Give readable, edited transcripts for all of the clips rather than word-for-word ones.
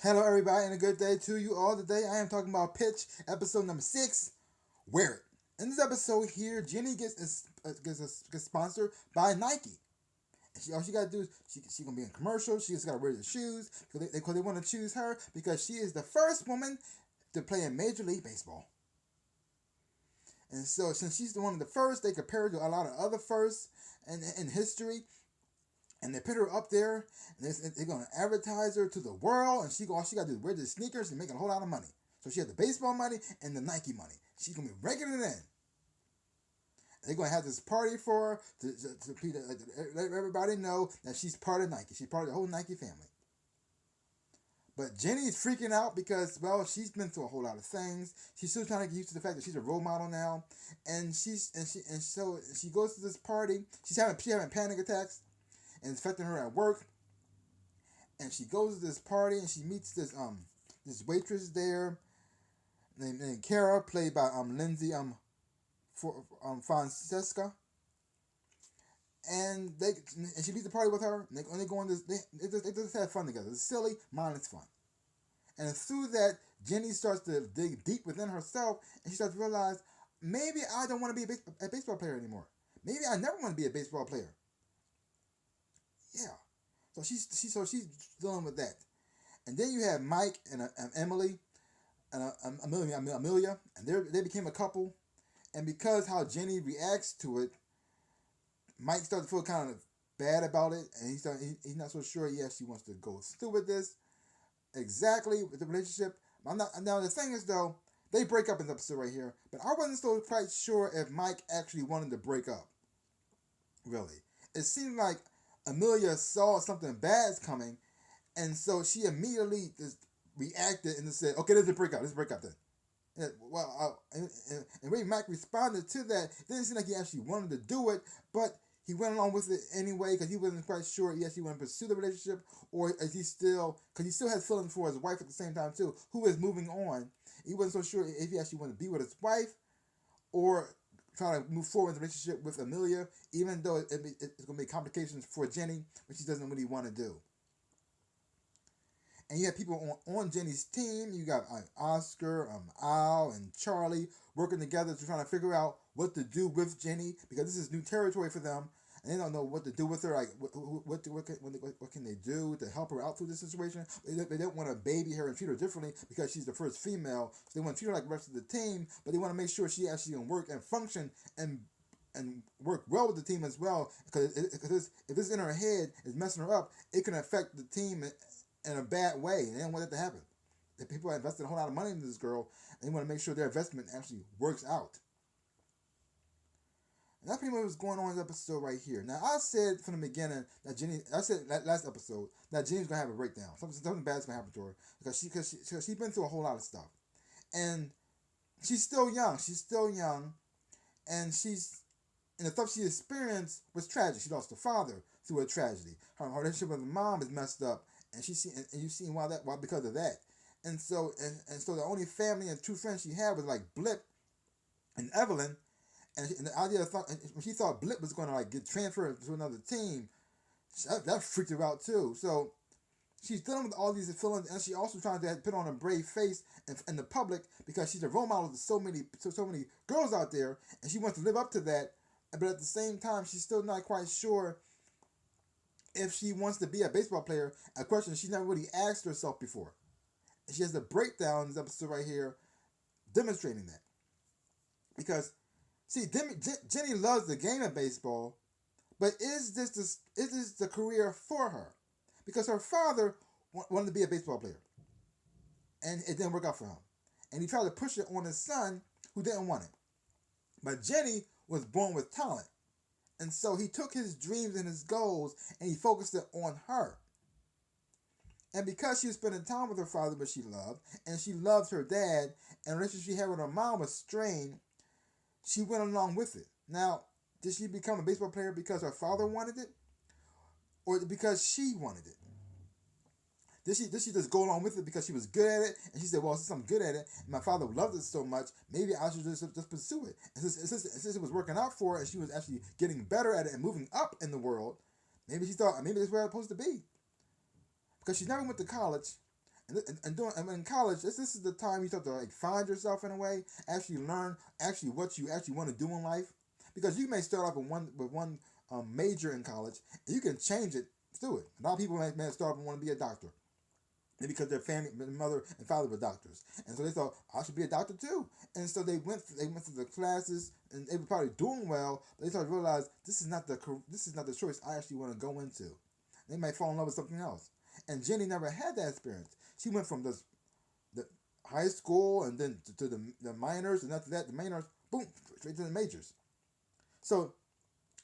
Hello, everybody, and a good day to you all. Today, I am talking about Pitch, episode number 6. Wear it. In this episode here, Ginny gets sponsored by Nike. And all she gotta do is she gonna be in commercials. She just gotta wear the shoes because they want to choose her because she is the first woman to play in Major League Baseball. And so, since she's one of the first, they compare her to a lot of other firsts in history. And they put her up there, and they're going to advertise her to the world, and all she got to do is wear the sneakers and make a whole lot of money. So she has the baseball money and the Nike money. She's going to be raking it in. And they're going to have this party for her to let everybody know that she's part of Nike. She's part of the whole Nike family. But Jenny's freaking out because, well, she's been through a whole lot of things. She's still trying to get used to the fact that she's a role model now, and so she goes to this party. She's having panic attacks. And it's affecting her at work. And she goes to this party and she meets this waitress there named Kara, played by Lindsay Francesca. And she leaves the party with her. And they go on this. They just have fun together. It's silly, mindless fun. And through that, Jenny starts to dig deep within herself, and she starts to realize, maybe I don't want to be a baseball player anymore. Maybe I never want to be a baseball player. Yeah, so she's dealing with that, and then you have Mike and Emily and Amelia, and they became a couple, and because how Jenny reacts to it, Mike starts to feel kind of bad about it, and he's not so sure. Yes, he wants to go through with this exactly with the relationship. Now the thing is though, they break up in the episode right here, but I wasn't so quite sure if Mike actually wanted to break up. Really, it seemed like Amelia saw something bad's coming, and so she immediately just reacted and said, "Okay, let's break up. Let's break up then." And the way Mike responded to that, it didn't seem like he actually wanted to do it, but he went along with it anyway because he wasn't quite sure. Yes, he wanted to pursue the relationship, or is he still? Because he still has feelings for his wife at the same time too, who is moving on. He wasn't so sure if he actually wanted to be with his wife, or trying to move forward in the relationship with Amelia, even though it's going to be complications for Jenny, which she doesn't really want to do. And you have people on Jenny's team. You got Oscar, Al, and Charlie working together to try to figure out what to do with Jenny, because this is new territory for them, and they don't know what to do with her. Like, what can they do to help her out through this situation? They don't want to baby her and treat her differently because she's the first female. So they want to treat her like the rest of the team, but they want to make sure she actually can work and function and work well with the team as well. Because if this in her head is messing her up, it can affect the team in a bad way. And they don't want that to happen. The people have invested a whole lot of money into this girl, and they want to make sure their investment actually works out. And that's pretty much what's going on in this episode right here. Now, I said from the beginning that I said last episode that Jenny's going to have a breakdown. Something bad's going to happen to her because she's been through a whole lot of stuff. And she's still young. And the stuff she experienced was tragic. She lost her father through a tragedy. Her relationship with her mom is messed up. And you've seen why because of that. And so the only family and true friends she had was like Blip and Evelyn. And the idea when she thought Blip was going to like get transferred to another team, that freaked her out too. So she's dealing with all these feelings, and she also trying to put on a brave face in the public because she's a role model to so many girls out there, and she wants to live up to that. But at the same time, she's still not quite sure if she wants to be a baseball player. A question she's never really asked herself before. And she has a breakdown in this episode right here, demonstrating that. Because see, Jenny loves the game of baseball, but is this the career for her? Because her father wanted to be a baseball player, and it didn't work out for him. And he tried to push it on his son, who didn't want it. But Jenny was born with talent, and so he took his dreams and his goals, and he focused it on her. And because she was spending time with her father, which she loved, and she loved her dad, and the relationship she had with her mom was strained, she went along with it. Now, did she become a baseball player because her father wanted it? Or because she wanted it? Did she just go along with it because she was good at it? And she said, well, since I'm good at it, and my father loved it so much, maybe I should just pursue it. And since it was working out for her, and she was actually getting better at it and moving up in the world, maybe she thought, maybe that's where I'm supposed to be. Because she never went to college, And in college, this is the time you start to like find yourself in a way, actually learn actually what you actually want to do in life, because you may start off with one major in college, and you can change it through it. A lot of people may start off and want to be a doctor, and because their family, their mother and father were doctors, and so they thought I should be a doctor too, and so they went through the classes, and they were probably doing well. But they started to realize this is not the choice I actually want to go into. They might fall in love with something else. And Jenny never had that experience. She went from the high school and then to the minors, and after that, the minors, boom, straight to the majors. So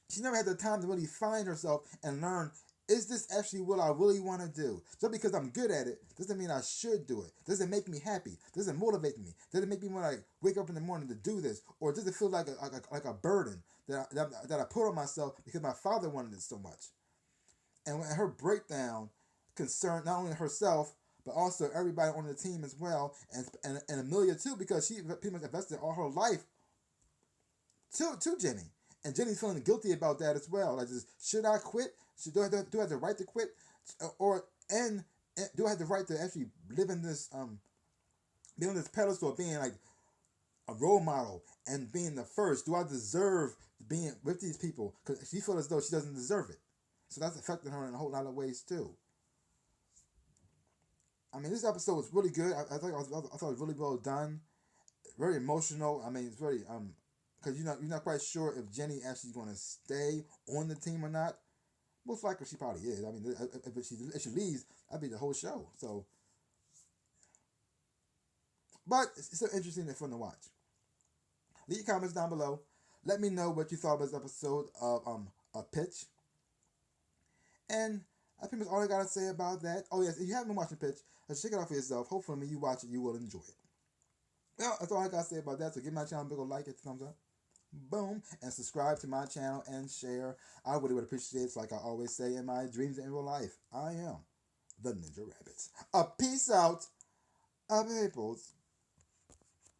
she never had the time to really find herself and learn, is this actually what I really want to do? Just because I'm good at it doesn't mean I should do it. Does it make me happy? Does it motivate me? Does it make me want to wake up in the morning to do this? Or does it feel like a burden that I put on myself because my father wanted it so much? And when her breakdown concerned not only herself, but also everybody on the team as well, and Amelia too, because she pretty much invested all her life to Jenny. And Jenny's feeling guilty about that as well. Like, should I quit? Do I have the right to quit? And do I have the right to actually live in this be on this pedestal of being like a role model and being the first? Do I deserve being with these people? Because she feels as though she doesn't deserve it. So that's affecting her in a whole lot of ways too. I mean, this episode was really good. I thought it was really well done. Very emotional. I mean, it's very because you're not quite sure if Jenny actually is going to stay on the team or not. Most likely she probably is. I mean, if she leaves, that'd be the whole show. So, but it's still interesting and fun to watch. Leave your comments down below. Let me know what you thought of this episode of a pitch. And that's pretty much all I gotta say about that. Oh yes, if you haven't been watching Pitch, check it out for yourself. Hopefully when you watch it, you will enjoy it. Well, that's all I gotta say about that. So give my channel a big ol' like, hit the thumbs up. Boom. And subscribe to my channel and share. I really would appreciate it. It's like I always say in my dreams and in real life. I am the Ninja Rabbit. A peace out, peoples.